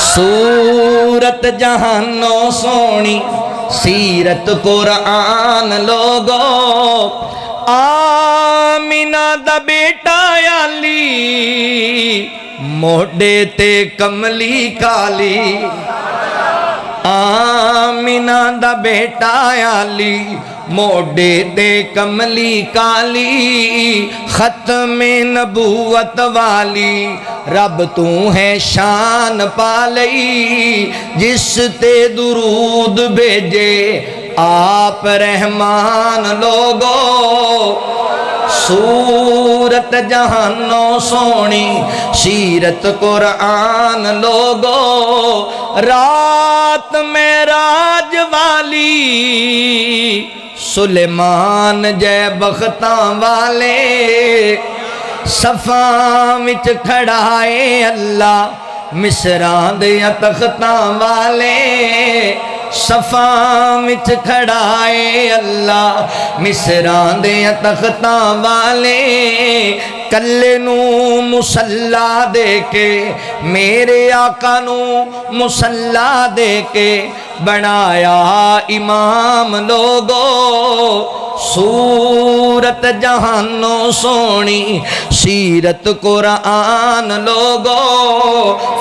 सूरत जहानों सोनी सीरत कुरान लोगो आमिना दा बेटा अली मोढ़े ते कमली काली आमिना दा बेटा अली मोढ़े ते कमली काली खत्मे नबूवत वाली रब तू है शान पालई जिस ते दुरूद भेजे आप रहमान लोगो सूरत जहानों सोनी सीरत कुरान लोगो रात में राज वाली सुलेमान जय बख्तां वाले सफा विच खड़ाए अल्लाह मिसरां दे तख्तां वाले सफा विच खड़ाए अल्लाह मिसरां दे तख्तां वाले कल्ले नू मुसल्ला दे के मेरे आका नू मुसल्ला दे के बनाया इमाम लोगो सूरत जहानों सोनी सीरत कुरान लोगो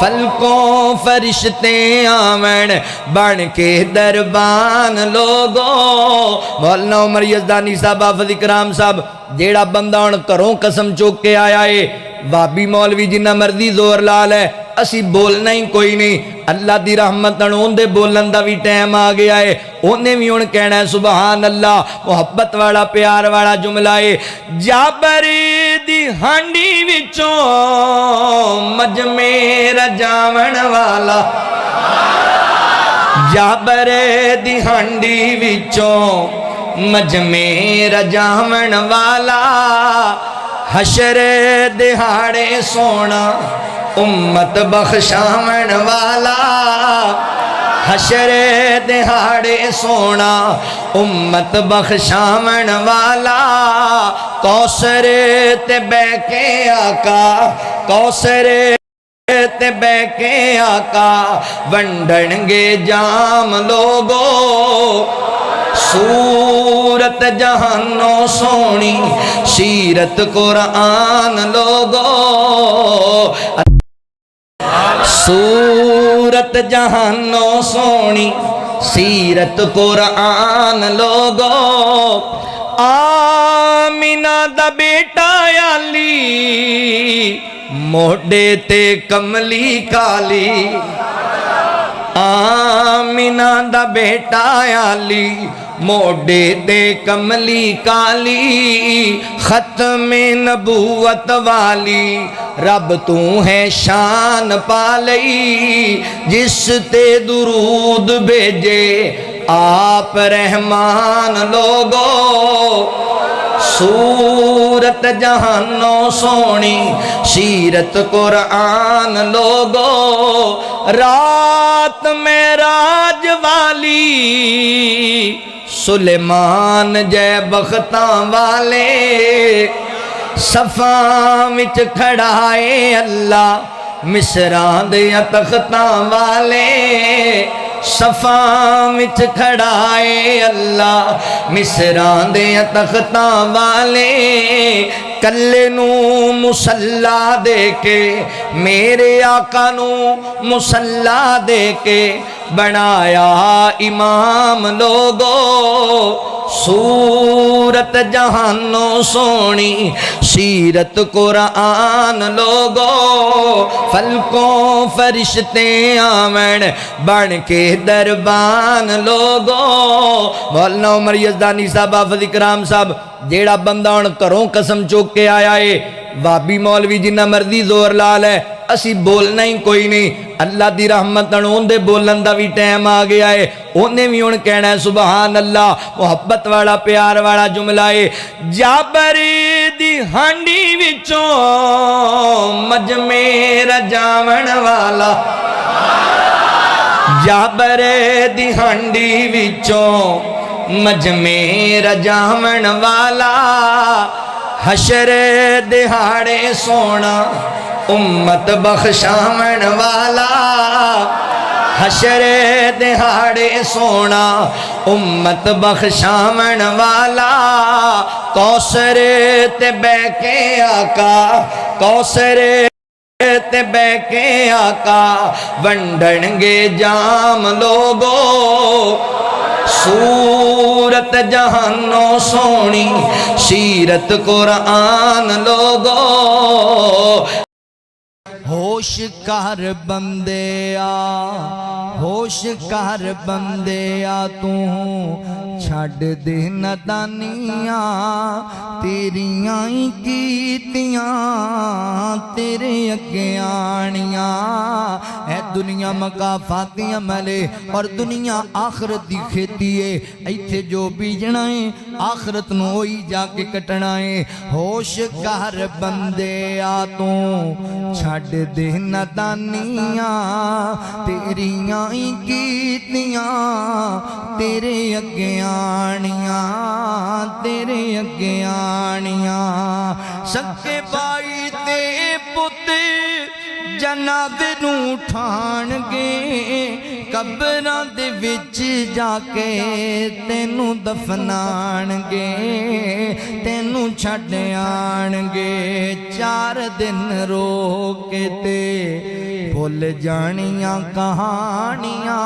फलकों फरिश्ते आवन बन के दरबान लोगो मौलाना उमर यज़दानी साहब हाफ़िज़ इकराम साहब जेड़ा बंदा हुण घरों कसम चुक के आया है भाभी मौलवी जिन्ना मर्जी जोर ला लै असी बोलना ही कोई नहीं अल्लाह दी रहमत उनदे बोलन दा भी टाइम आ गया है उन्हें भी हुण कहना है सुबहान अल्लाह मोहब्बत वाला प्यार वाला जुमला है जाबर दी हांडी विचों मजमेर जावण वाला जाबर दी हांडी विचों मजमेर जावण वाला हशर दिहाड़े सोना उम्मत बख्शावण वाला हशर दिहाड़े सोना उम्मत बख्शावण वाला कौसर ते बैके आका कौसर ते बैके आका वंडणगे जाम लोगो सूरत जहानों सोनी सीरत कुरान लोगो सूरत जहानों सोनी सीरत कुरान लोगो आमिना दा बेटा अली मोढ़े ते कमली काली आमिना दा बेटा अली मोढ़े ते कमली काली खत्मे नबूवत वाली रब तू है शान पालई जिस ते दुरूद भेजे आप रहमान लोगो सूरत जहानों सोनी सीरत कुरान लोगो रात में राज वाली सुलेमान जय बख्तां वाले सफा विच खड़ाए अल्लाह मिसरां दे तख्तां वाले सफा विच खड़ाए अल्लाह मिसरां दे तख्तां वाले कल्ले नू मुसल्ला दे के मेरे आका नू मुसल्ला दे के बनाया इमाम लोगो सूरत जहानों सोनी सीरत कुरान लोगो फलकों फरिश्ते आवन बन के दरबान लोगो मौलाना उमर यज़दानी साहब हाफ़िज़ इकराम साहब जेड़ा बंदा हुण घरों कसम चुक के आया है भाभी मौलवी जिन्ना मर्जी जोर ला लै असी बोलना ही कोई नहीं अल्लाह दी रहमत उनदे बोलन दा भी टाइम आ गया है उन्हें भी हुण कहना है सुबहान अल्लाह मोहब्बत वाला प्यार वाला जुमला है जाबर दी हांडी विचों मजमेर जावण वाला जाबर दी हांडी विचों मजमेर जावण वाला हशर दिहाड़े सोना उम्मत बख्शावण वाला حشر دہاڑے سونا امت بخشاون والا کوثر تے بہ کے آقا کوثر تے بہ کے آقا ونڈنگے جام لوگو صورت جہانوں سونی سیرت قرآن لوگو ہوش کر بندیا ہوش کر بندیا تو چھڑ دے ندانیاں تیریاں ہی کیتیاں تیرے اگے آنیاں اے دنیا مقافاتی عملے اور دنیا آخرت دی کھیتی ہے ایتھے جو بیجنا ہے آخرت نو ہوئی جا کے کٹنا ہے ہوش کر بندیا تو چھڑ دے ندانیاں تیریاں ہی کیتیاں تیرے اگے آنیاں تیرے اگے آنیاں سکے بائی تے پتے جناب نو ٹھان گے قبراں دے وچ جا کے تینوں دفنان گے تینوں چھڈ آن گے 4 دن رو کے تے بھول جانیاں کہانیاں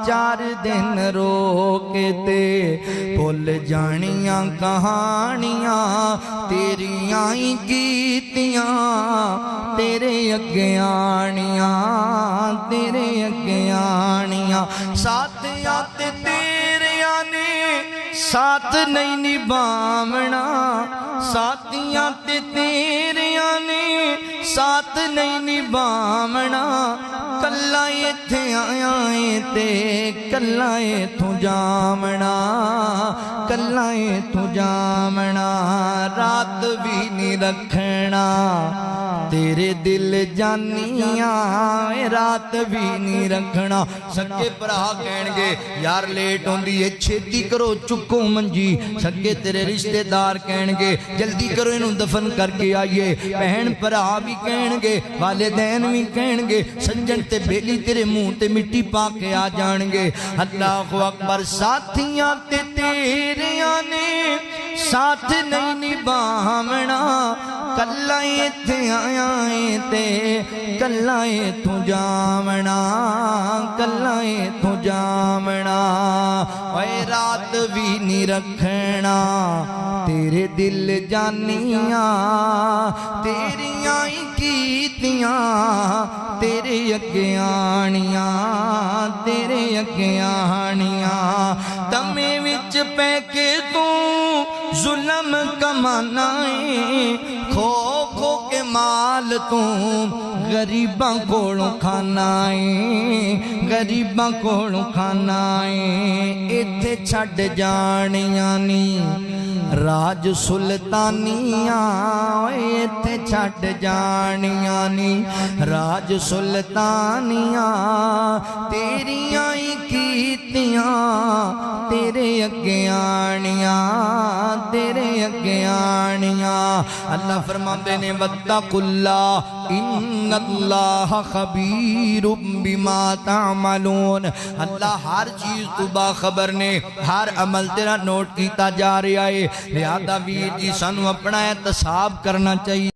4 دن رو کے تے بھول جانیاں کہانیاں تیریاں ہی کیتیاں تیرے اگے آنیاں تیرے اگے آنیاں ساتھ آتے تیریاں نے ساتھ نہیں نبھاونا ساتھیاں تے تیریاں نے ساتھ نہیں نبھاونا کلا ایتھے آیا تے کلا ایتھوں جامنا کلا ایتھوں جامنا رات بھی نہیں رکھنا تیرے دل جانیاں رات بھی نہیں رکھنا سکے بھرا کہن گے یار لیٹ ہوندی ہے چھتی کرو چکو منجی سکے تیرے رشتہ دار کہن گے جلدی کرو انہوں دفن کر کے آئیے بہن بھرا بھی کہن گے والدین بھی کہن گے سنجن تے بیلی تیرے منہ تے مٹی پا کے آ جان گے اللہ اکبر ساتھیاں تے تیریاں نے ساتھ نہیں نبھاونا کلا ایتھے آیا تے کلا ایتھوں جامنا کلا ایتھوں جامنا اے رات بھی نہیں رکھنا تیرے دل جانیاں تیریاں ہی کیتیاں تیرے اگے آنیاں تیرے اگے آنیاں تمے وچ پہ کے تو ظلم کمانا ہے کھو کھو کے مال تو غریباں کولوں کھانا ہے غریباں کولوں کھانا ہے ایتھے چھڈ جانیاں نی راج سلطانیاں ایتھے چھڈ جانیاں نی راج سلطانیاں تیریاں ہی کیتیاں تیرے اگے آنیاں تیرے اگے آنیاں اللہ فرماندے نے واتقوا اللہ ان اللہ خبیر بما تعملون اللہ ہر چیز تو باخبر نے ہر عمل تیرا نوٹ کیتا جا رہا ہے لہذا ویر جی سانو اپنا احتساب کرنا چاہیے